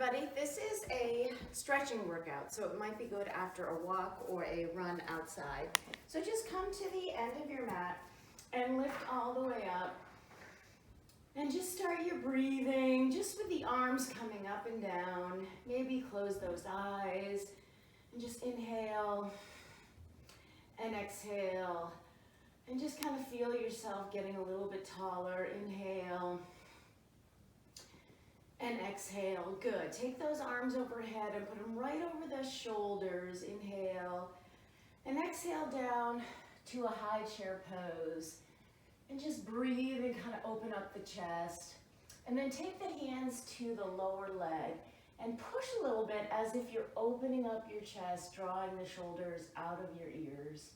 everybody. This is a stretching workout, so it might be good after a walk or a run outside. So just come to the end of your mat and lift all the way up. And just start your breathing, just with the arms coming up and down. Maybe close those eyes and just inhale and exhale. And just kind of feel yourself getting a little bit taller. Inhale and exhale. Good. Take those arms overhead and put them right over the shoulders. Inhale and exhale down to a high chair pose. And just breathe and kind of open up the chest. And then take the hands to the lower leg and push a little bit as if you're opening up your chest, drawing the shoulders out of your ears.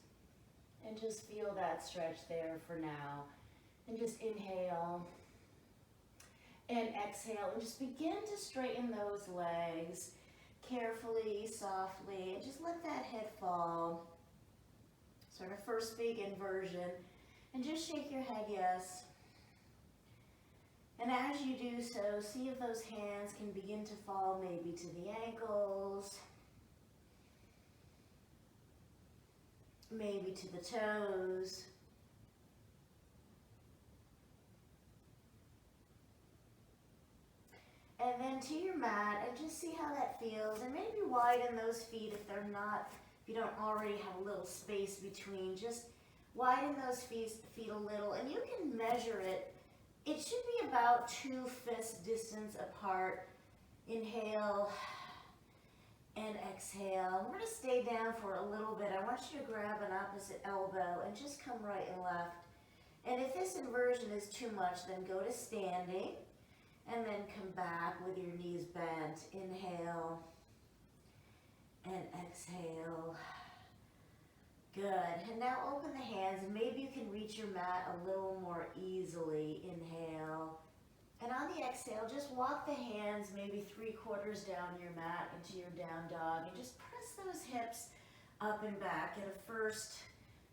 And just feel that stretch there for now. And just inhale and exhale. And just begin to straighten those legs carefully, softly. And just let that head fall. Sort of first big inversion. And just shake your head yes. And as you do so, see if those hands can begin to fall maybe to the ankles, maybe to the toes. And then to your mat, and just see how that feels. And maybe widen those feet if they're not, if you don't already have a little space between. Just widen those feet a little, and you can measure it. It should be about 2 fist distance apart. Inhale and exhale. We're going to stay down for a little bit. I want you to grab an opposite elbow and just come right and left. And if this inversion is too much, then go to standing and then come back with your knees bent. Inhale and exhale. Good. And now open the hands, and maybe you can reach your mat a little more easily. Inhale. And on the exhale, just walk the hands maybe 3/4 down your mat into your down dog, and just press those hips up and back. Get a first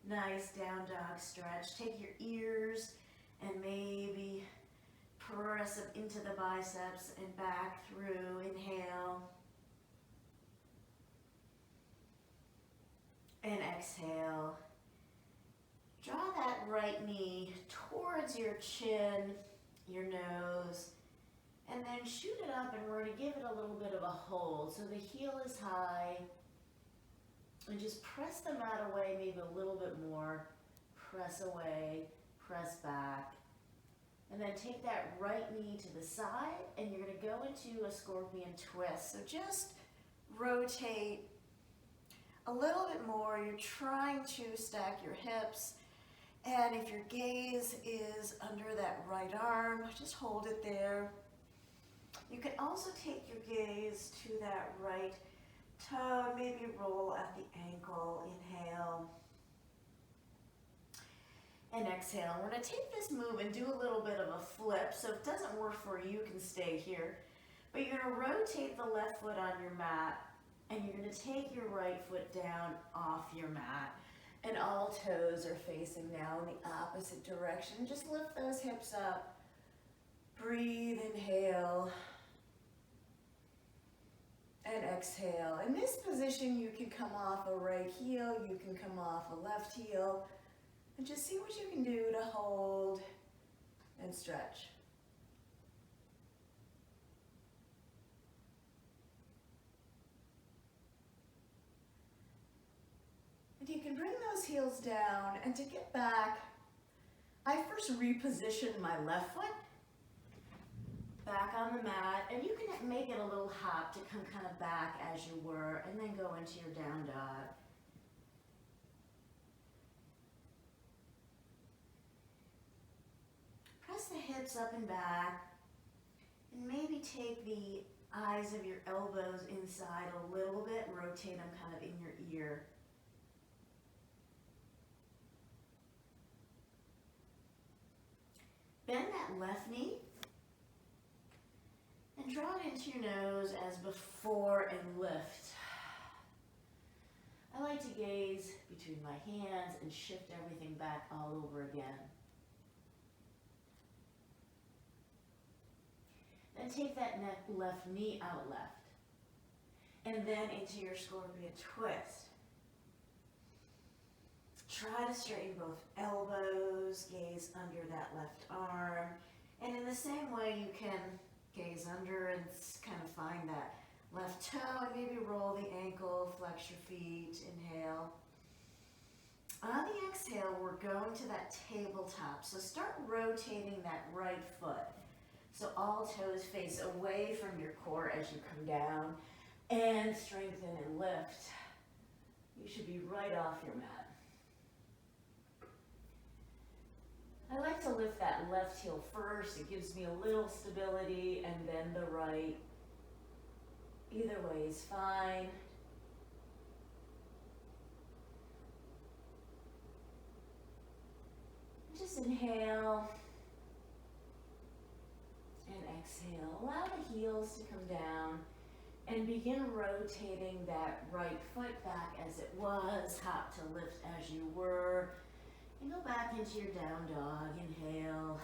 nice down dog stretch. Take your ears and maybe press up into the biceps and back through. Inhale. And exhale. Draw that right knee towards your chin, your nose, and then shoot it up, and we're going to give it a little bit of a hold. So the heel is high, and just press the mat away maybe a little bit more. Press away, press back. And then take that right knee to the side, and you're going to go into a scorpion twist. So just rotate a little bit more. You're trying to stack your hips, and if your gaze is under that right arm, just hold it there. You can also take your gaze to that right toe, maybe roll at the ankle. Inhale and exhale. We're going to take this move and do a little bit of a flip. So if it doesn't work for you, you can stay here, but you're going to rotate the left foot on your mat, and you're going to take your right foot down off your mat. And all toes are facing now in the opposite direction. Just lift those hips up. Breathe, inhale. And exhale. In this position, you can come off a right heel. You can come off a left heel. And just see what you can do to hold and stretch. You can bring those heels down, and to get back, I first reposition my left foot back on the mat, and you can make it a little hop to come kind of back as you were, and then go into your down dog. Press the hips up and back, and maybe take the eyes of your elbows inside a little bit, rotate them kind of in your ear. Bend that left knee and draw it into your nose as before and lift. I like to gaze between my hands and shift everything back all over again. Then take that left knee out left. And then into your scorpion twist. Try to straighten both elbows, gaze under that left arm. And in the same way, you can gaze under and kind of find that left toe and maybe roll the ankle, flex your feet, inhale. On the exhale, we're going to that tabletop. So start rotating that right foot. So all toes face away from your core as you come down, and strengthen and lift. You should be right off your mat. I like to lift that left heel first. It gives me a little stability, and then the right. Either way is fine. Just inhale and exhale. Allow the heels to come down and begin rotating that right foot back as it was. Hop to lift as you were. And go back into your down dog. Inhale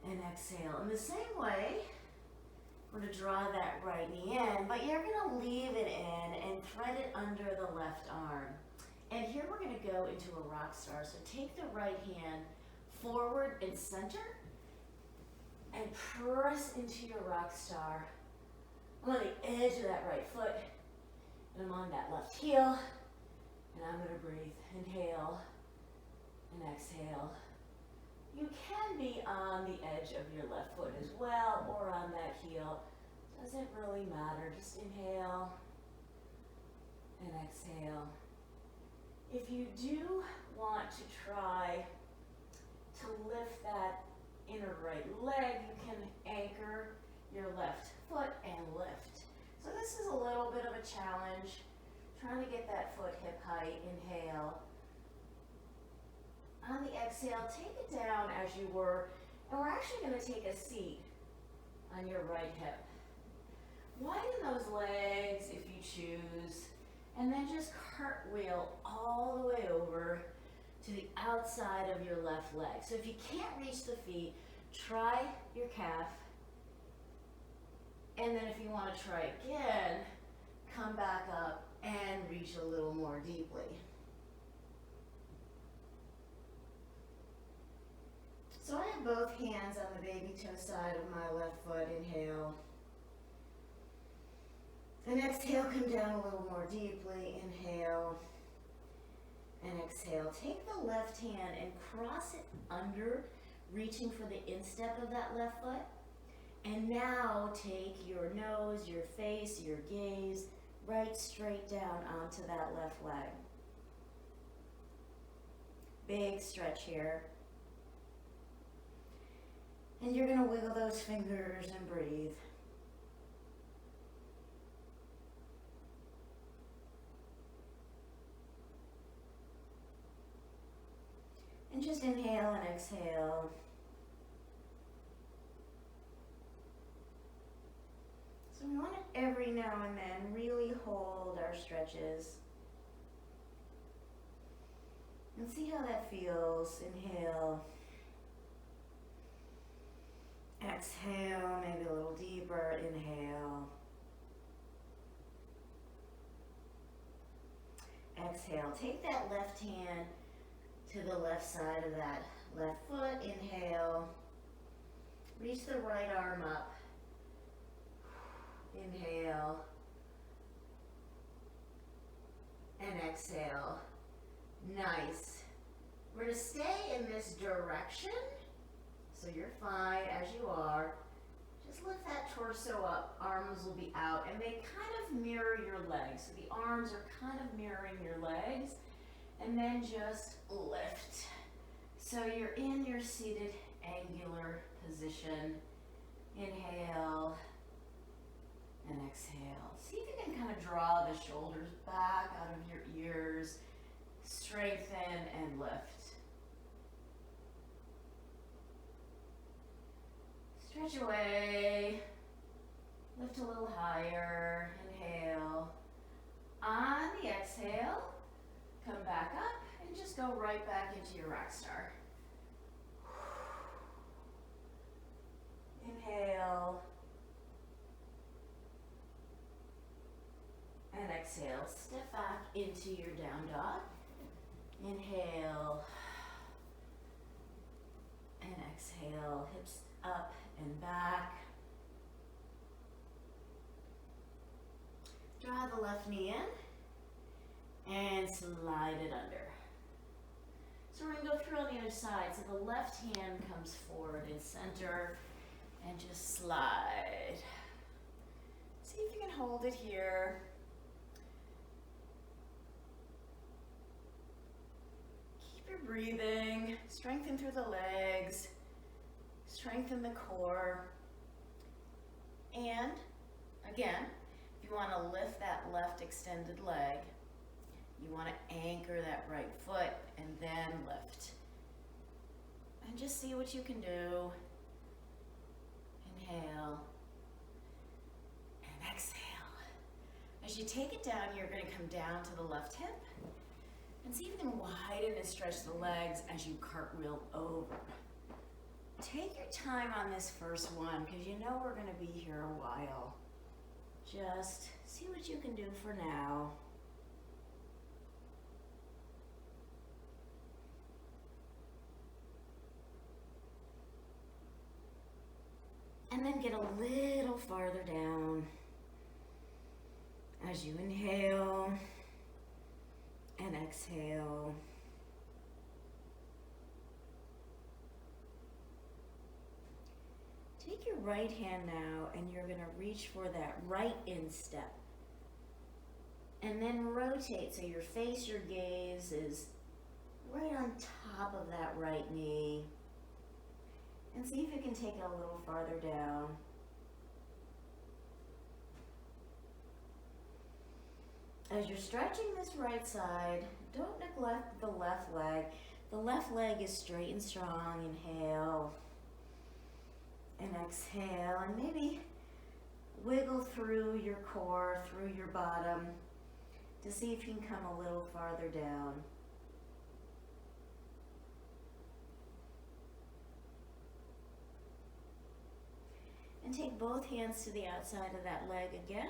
and exhale. In the same way, we're going to draw that right knee in, but you're going to leave it in and thread it under the left arm. And here we're going to go into a rock star. So take the right hand forward and center and press into your rock star. I'm on the edge of that right foot, and I'm on that left heel, and I'm going to breathe. Inhale and exhale. You can be on the edge of your left foot as well, or on that heel. Doesn't really matter. Just inhale and exhale. If you do want to try to lift that inner right leg, you can anchor your left foot and lift. So this is a little bit of a challenge, trying to get that foot hip height. Inhale. On the exhale, take it down as you were, and we're actually going to take a seat on your right hip. Widen those legs if you choose, and then just cartwheel all the way over to the outside of your left leg. So if you can't reach the feet, try your calf, and then if you want to try again, come back up and reach a little more deeply. So I have both hands on the baby toe side of my left foot. Inhale. And exhale, come down a little more deeply. Inhale. And exhale. Take the left hand and cross it under, reaching for the instep of that left foot. And now take your nose, your face, your gaze right straight down onto that left leg. Big stretch here. And you're going to wiggle those fingers and breathe. And just inhale and exhale. So we want to every now and then really hold our stretches. And see how that feels. Inhale. Exhale, maybe a little deeper. Inhale. Exhale. Take that left hand to the left side of that left foot. Inhale. Reach the right arm up. Inhale. And exhale. Nice. We're going to stay in this direction. So you're fine as you are. Just lift that torso up. Arms will be out, and they kind of mirror your legs. So the arms are kind of mirroring your legs. And then just lift. So you're in your seated angular position. Inhale and exhale. See if you can kind of draw the shoulders back out of your ears. Strengthen and lift. Stretch away. Lift a little higher. Inhale. On the exhale, come back up and just go right back into your rock star. Inhale. Inhale. And exhale. Step back into your down dog. Inhale. And exhale. Hips up and back. Draw the left knee in and slide it under. So we're going to go through on the other side. So the left hand comes forward in center and just slide. See if you can hold it here. Keep your breathing. Strengthen through the legs. Strengthen the core. And again, if you want to lift that left extended leg, you want to anchor that right foot and then lift. And just see what you can do. Inhale and exhale. As you take it down, you're going to come down to the left hip and see if you can widen and stretch the legs as you cartwheel over. Take your time on this first one because you know we're going to be here a while. Just see what you can do for now. And then get a little farther down as you inhale and exhale. Take your right hand now and you're going to reach for that right instep. And then rotate so your face, your gaze is right on top of that right knee. And see if you can take it a little farther down. As you're stretching this right side, don't neglect the left leg. The left leg is straight and strong. Inhale and exhale. And maybe wiggle through your core, through your bottom, to see if you can come a little farther down. And take both hands to the outside of that leg again.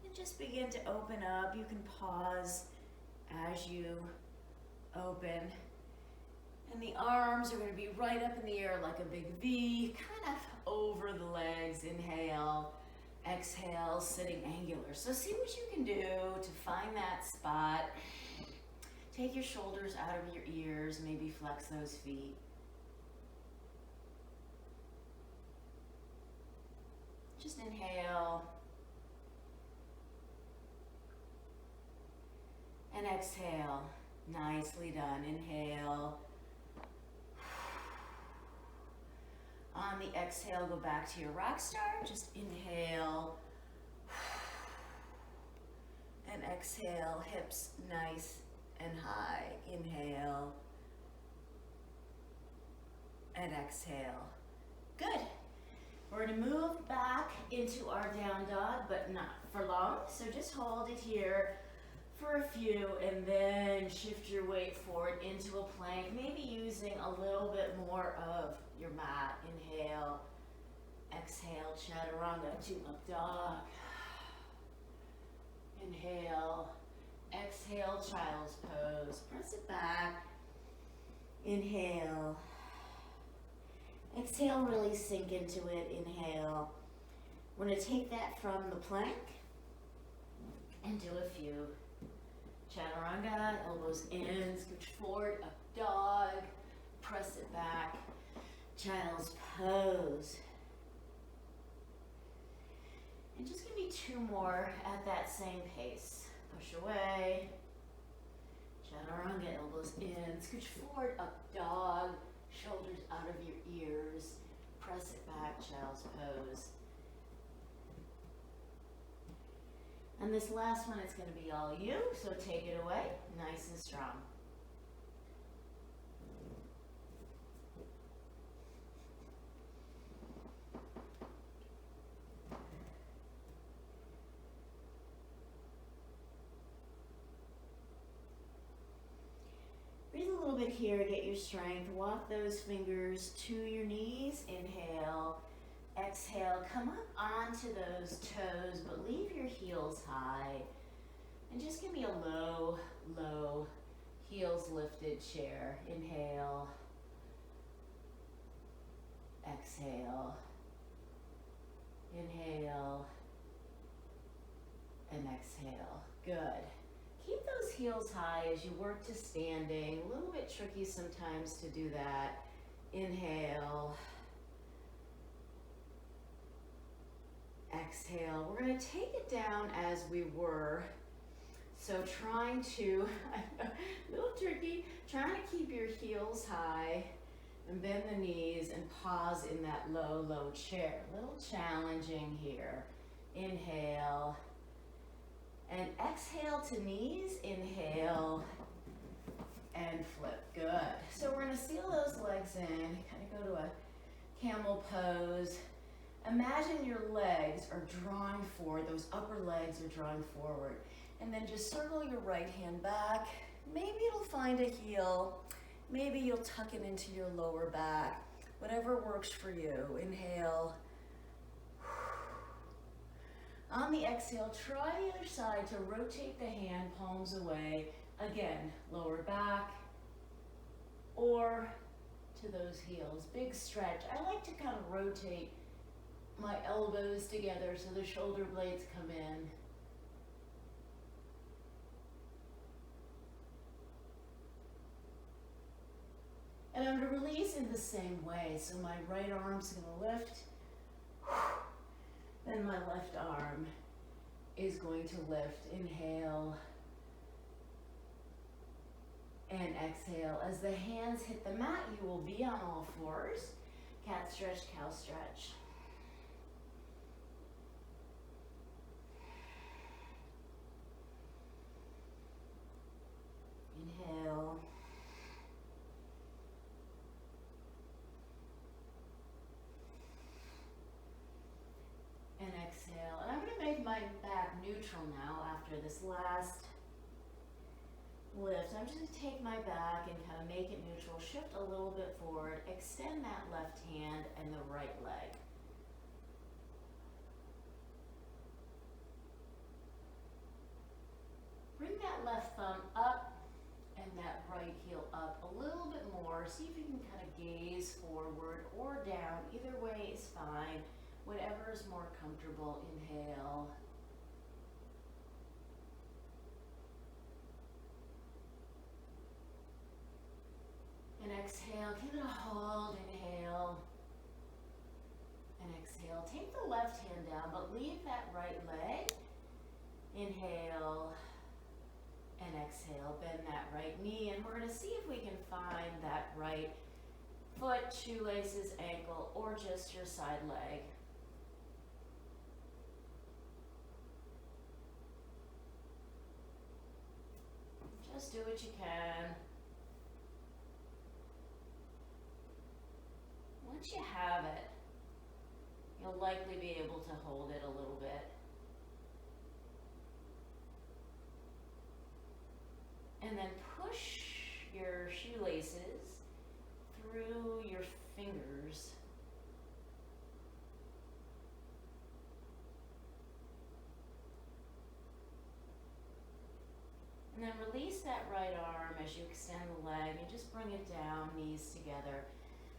And just begin to open up. You can pause as you open. And the arms are going to be right up in the air like a big V, kind of over the legs. Inhale, exhale, sitting angular. So see what you can do to find that spot. Take your shoulders out of your ears, maybe flex those feet. Just inhale and exhale. Nicely done. Inhale. On the exhale, go back to your rock star. Just inhale and exhale. Hips nice and high. Inhale and exhale. Good. We're going to move back into our down dog, but not for long. So just hold it here for a few and then shift your weight forward into a plank, maybe using a little bit more of your mat. Inhale, exhale, chaturanga to up dog. Inhale, exhale, child's pose. Press it back. Inhale. Exhale, really sink into it. Inhale. We're going to take that from the plank and do a few. Chaturanga, elbows in, scooch forward, up dog, press it back, child's pose. And just give me two more at that same pace. Push away, chaturanga, elbows in, scooch forward, up dog, shoulders out of your ears, press it back, child's pose. And this last one is going to be all you, so take it away, nice and strong. Breathe a little bit here, get your strength. Walk those fingers to your knees. Inhale, Exhale, come up onto those toes, but leave your heels high. And just give me a low, low, heels lifted chair. Inhale. Exhale. Inhale. And exhale. Good. Keep those heels high as you work to standing. A little bit tricky sometimes to do that. Inhale. Exhale. We're going to take it down as we were. So trying to, a little tricky, trying to keep your heels high and bend the knees and pause in that low, low chair. A little challenging here. Inhale. And exhale to knees. Inhale. And flip. Good. So we're going to seal those legs in. Kind of go to a camel pose. Imagine your legs are drawing forward, those upper legs are drawing forward. And then just circle your right hand back. Maybe it'll find a heel. Maybe you'll tuck it into your lower back. Whatever works for you. Inhale. On the exhale, try the other side to rotate the hand palms away. Again, lower back or to those heels. Big stretch. I like to kind of rotate my elbows together so the shoulder blades come in. And I'm going to release in the same way. So my right arm's going to lift. Then my left arm is going to lift. Inhale. And exhale. As the hands hit the mat, you will be on all fours. Cat stretch, cow stretch. Inhale. And exhale. And I'm going to make my back neutral now after this last lift. I'm just going to take my back and kind of make it neutral. Shift a little bit forward. Extend that left hand and the right leg. Bring that left thumb up and that right heel up a little bit more. See if you can kind of gaze forward or down. Either way is fine. Whatever is more comfortable. Inhale. And exhale. Give it a hold. Inhale. And exhale. Take the left hand down, but leave that right leg. Inhale. And exhale, bend that right knee, and we're going to see if we can find that right foot, shoelaces, ankle, or just your side leg. Just do what you can. Once you have it, you'll likely be able to hold it a little bit. And then push your shoelaces through your fingers. And then release that right arm as you extend the leg and just bring it down, knees together.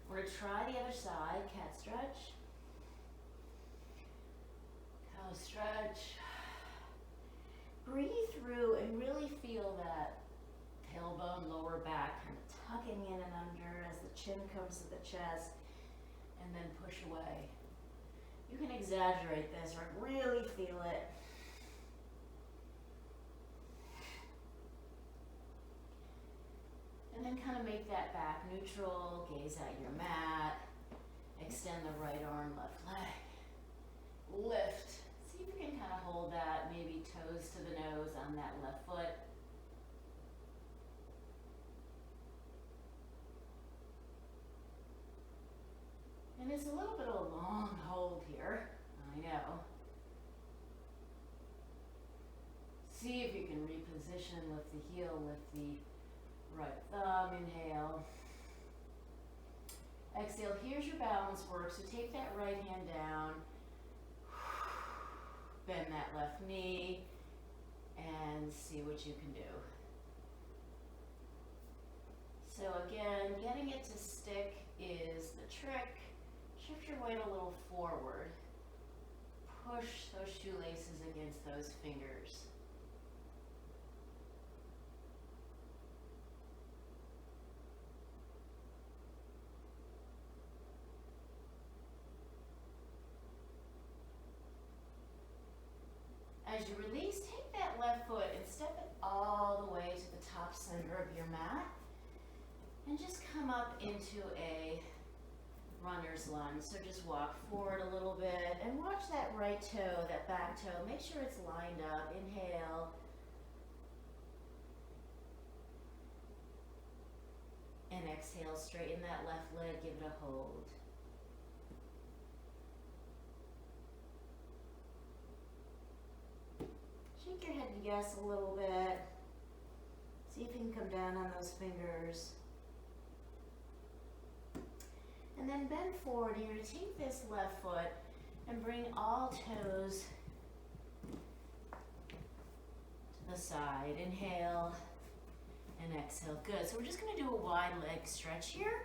We're going to try the other side, cat stretch. Cow stretch. Breathe through and really feel that tailbone, lower back, kind of tucking in and under as the chin comes to the chest, and then push away. You can exaggerate this or really feel it. And then kind of make that back neutral, gaze at your mat, extend the right arm, left leg, lift. See if you can kind of hold that, maybe toes to the nose on that left foot. And it's a little bit of a long hold here, I know. See if you can reposition, lift the heel, lift the right thumb, inhale. Exhale, here's your balance work. So take that right hand down, bend that left knee, and see what you can do. So again, getting it to stick is the trick. Shift your weight a little forward. Push those shoelaces against those fingers. As you release, take that left foot and step it all the way to the top center of your mat. And just come up into a runner's lunge. So just walk forward a little bit and watch that right toe, that back toe. Make sure it's lined up. Inhale. And exhale, straighten that left leg, give it a hold. Shake your head yes a little bit. See if you can come down on those fingers. And then bend forward. You're going to take this left foot and bring all toes to the side. Inhale and exhale. Good. So we're just going to do a wide leg stretch here.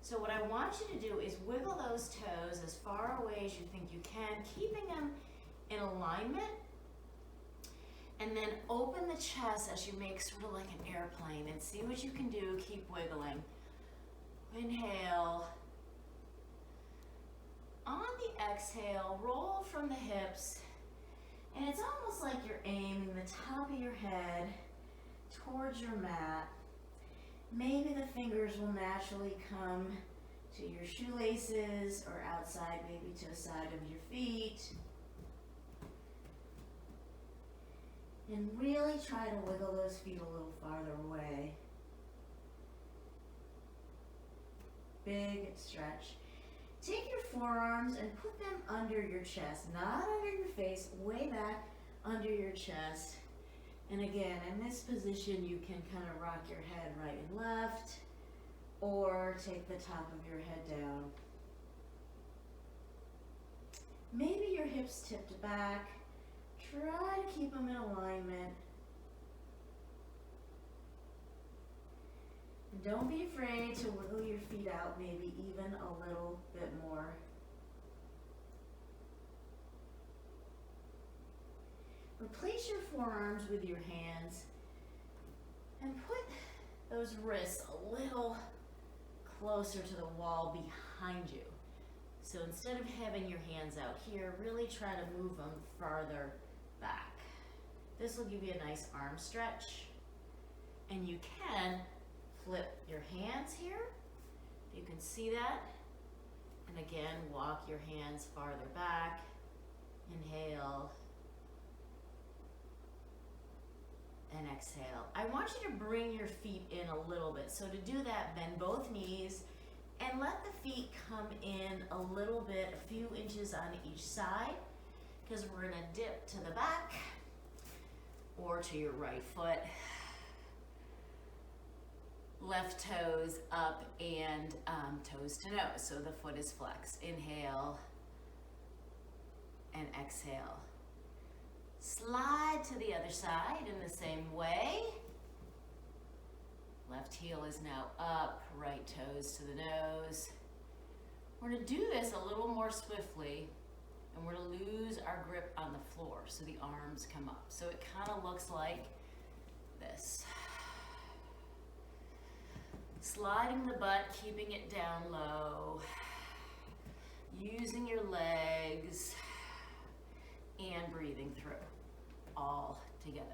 So what I want you to do is wiggle those toes as far away as you think you can, keeping them in alignment. And then open the chest as you make sort of like an airplane and see what you can do. Keep wiggling. Inhale. On the exhale, roll from the hips. And it's almost like you're aiming the top of your head towards your mat. Maybe the fingers will naturally come to your shoelaces or outside, maybe to the side of your feet. And really try to wiggle those feet a little farther away. Big stretch. Take your forearms and put them under your chest, not under your face, way back under your chest. And again, in this position, you can kind of rock your head right and left, or take the top of your head down. Maybe your hips tipped back. Try to keep them in alignment. And don't be afraid to wiggle your feet out, maybe even a little bit more. Replace your forearms with your hands and put those wrists a little closer to the wall behind you. So instead of having your hands out here, really try to move them farther back. This will give you a nice arm stretch. And you can flip your hands here. You can see that. And again, walk your hands farther back. Inhale. And exhale. I want you to bring your feet in a little bit. So to do that, bend both knees and let the feet come in a little bit, a few inches on each side, because we're gonna dip to the back or to your right foot. Left toes up and toes to nose, so the foot is flexed. Inhale and exhale. Slide to the other side in the same way. Left heel is now up, right toes to the nose. We're gonna do this a little more swiftly, and we're gonna lose our grip on the floor, so the arms come up. So it kind of looks like this. Sliding the butt, keeping it down low. Using your legs and breathing through, all together.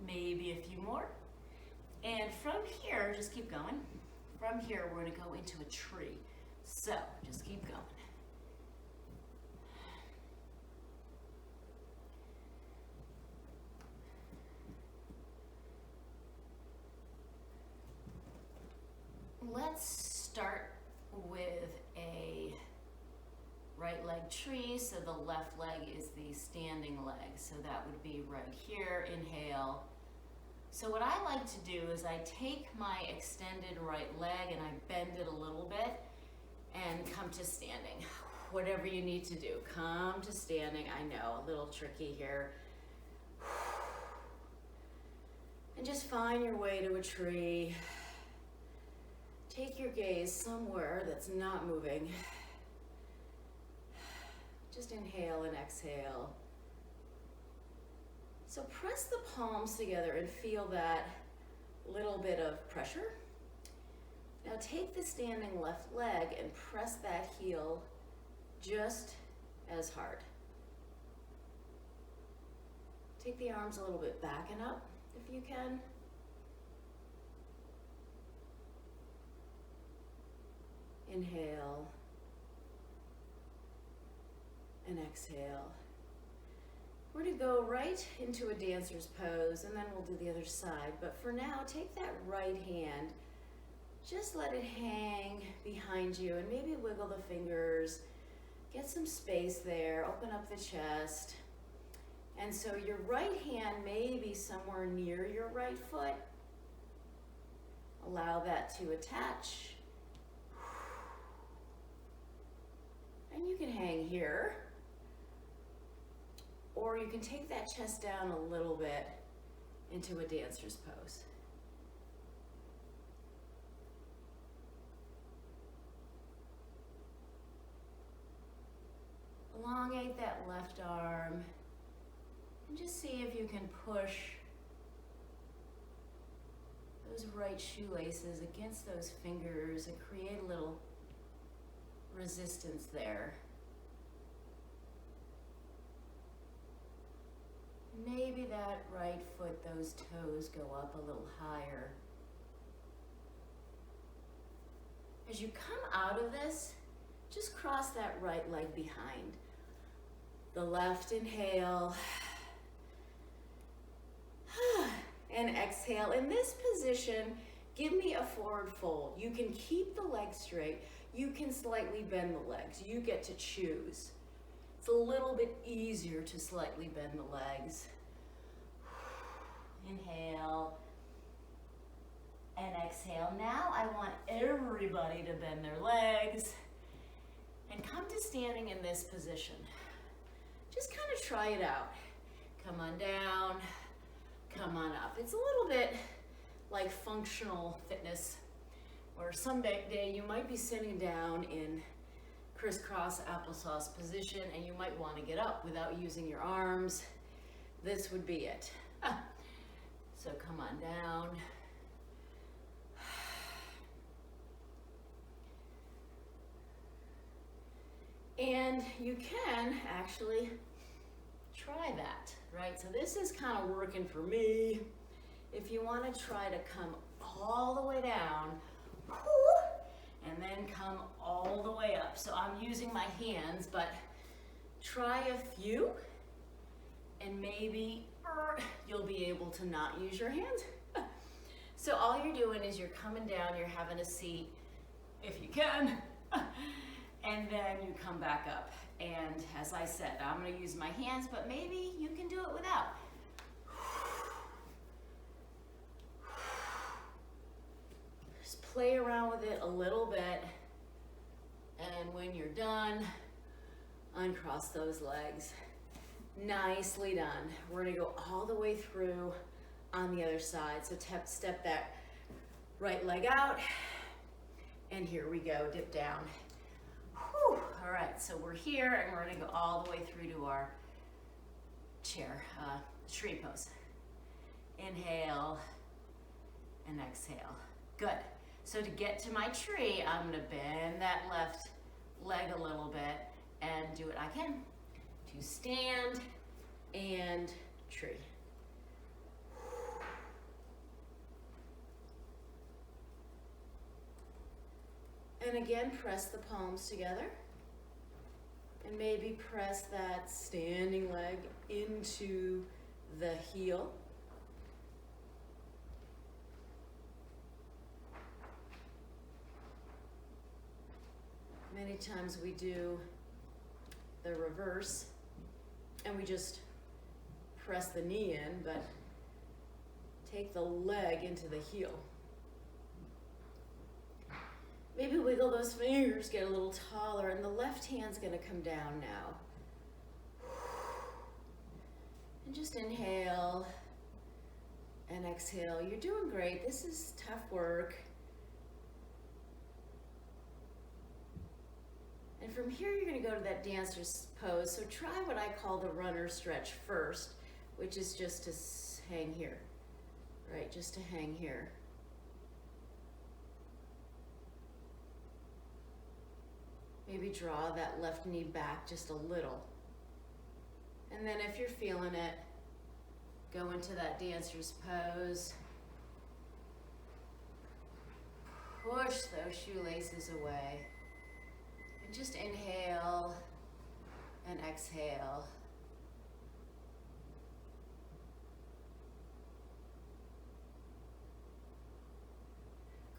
Maybe a few more. And from here, just keep going. From here, we're gonna go into a tree. So, just keep going. Let's start with a right leg tree, so the left leg is the standing leg. So that would be right here, inhale. So what I like to do is I take my extended right leg and I bend it a little bit and come to standing. Whatever you need to do, come to standing. I know, a little tricky here. And just find your way to a tree. Take your gaze somewhere that's not moving. Just inhale and exhale. So press the palms together and feel that little bit of pressure. Now take the standing left leg and press that heel just as hard. Take the arms a little bit back and up if you can. Inhale and exhale. We're going to go right into a dancer's pose and then we'll do the other side. But for now, take that right hand, just let it hang behind you and maybe wiggle the fingers, get some space there, open up the chest. And so your right hand may be somewhere near your right foot. Allow that to attach. And you can hang here. Or you can take that chest down a little bit into a dancer's pose. Elongate that left arm and just see if you can push those right shoelaces against those fingers and create a little resistance there. Maybe that right foot, those toes go up a little higher. As you come out of this, just cross that right leg behind. The left, inhale. And exhale. In this position, give me a forward fold. You can keep the legs straight. You can slightly bend the legs. You get to choose. It's a little bit easier to slightly bend the legs. Inhale and exhale. Now I want everybody to bend their legs and come to standing in this position. Just kind of try it out. Come on down, come on up. It's a little bit like functional fitness, where someday you might be sitting down in crisscross applesauce position and you might want to get up without using your arms. This would be it. So come on down. And you can actually try that, right? So this is kind of working for me. If you want to try to come all the way down, and then come all the way up. So I'm using my hands, but try a few, and maybe you'll be able to not use your hands. So all you're doing is you're coming down, you're having a seat, if you can, and then you come back up. And as I said, I'm going to use my hands, but maybe you can do it without. Just play around with it a little bit, and when you're done, uncross those legs. Nicely done. We're going to go all the way through on the other side. So step that right leg out, and here we go, dip down. Whew. All right, so we're here, and we're going to go all the way through to our chair, tree pose. Inhale and exhale. Good. So to get to my tree, I'm going to bend that left leg a little bit and do what I can to stand and tree. And again, press the palms together. And maybe press that standing leg into the heel. Many times we do the reverse, and we just press the knee in, but take the leg into the heel. Maybe wiggle those fingers, get a little taller, and the left hand's gonna come down now. And just inhale and exhale. You're doing great. This is tough work. And from here, you're gonna go to that dancer's pose. So try what I call the runner stretch first, which is just to hang here, right? Just to hang here. Maybe draw that left knee back just a little. And then if you're feeling it, go into that dancer's pose. Push those shoelaces away. And just inhale and exhale.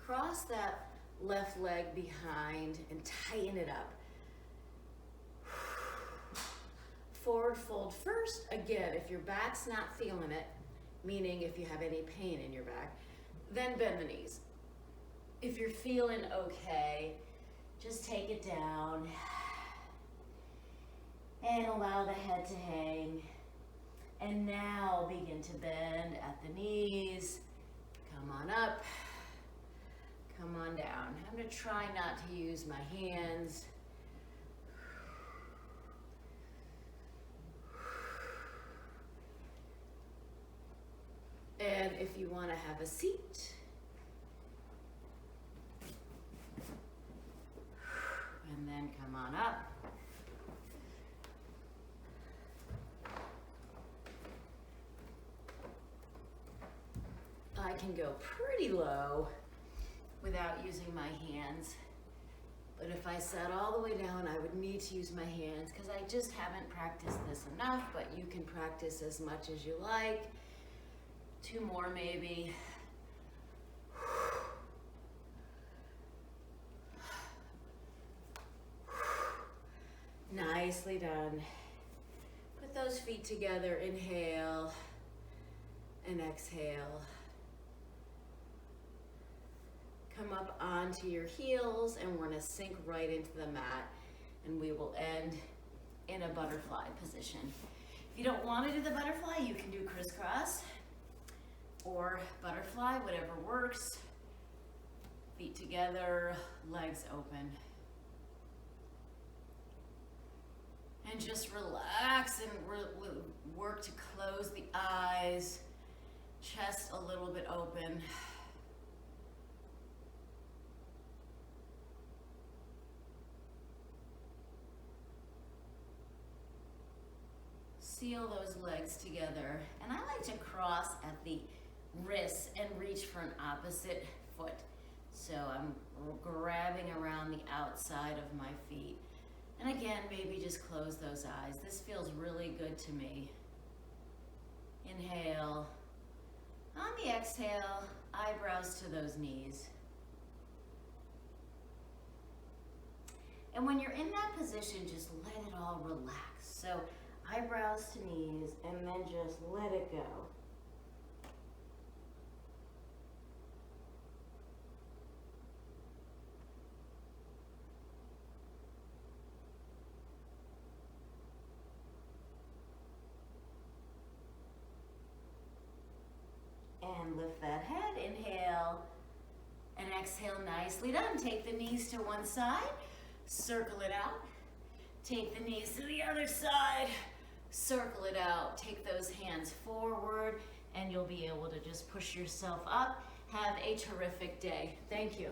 Cross that left leg behind and tighten it up. Forward fold first. Again, if your back's not feeling it, meaning if you have any pain in your back, then bend the knees. If you're feeling okay, just take it down and allow the head to hang. And now begin to bend at the knees. Come on up, come on down. I'm gonna try not to use my hands. And if you want to have a seat, and then come on up. I can go pretty low without using my hands, but if I sat all the way down, I would need to use my hands because I just haven't practiced this enough, but you can practice as much as you like. 2 more maybe. Nicely done. Put those feet together, inhale and exhale. Come up onto your heels and we're gonna sink right into the mat and we will end in a butterfly position. If you don't want to do the butterfly, you can do crisscross or butterfly, whatever works. Feet together, legs open. And just relax and work to close the eyes, chest a little bit open. Seal those legs together. And I like to cross at the wrists and reach for an opposite foot. So I'm grabbing around the outside of my feet. And again, maybe just close those eyes. This feels really good to me. Inhale. On the exhale, eyebrows to those knees. And when you're in that position, just let it all relax. So eyebrows to knees, and then just let it go. And lift that head, inhale, and exhale, nicely done. Take the knees to one side, circle it out. Take the knees to the other side, circle it out. Take those hands forward, and you'll be able to just push yourself up. Have a terrific day. Thank you.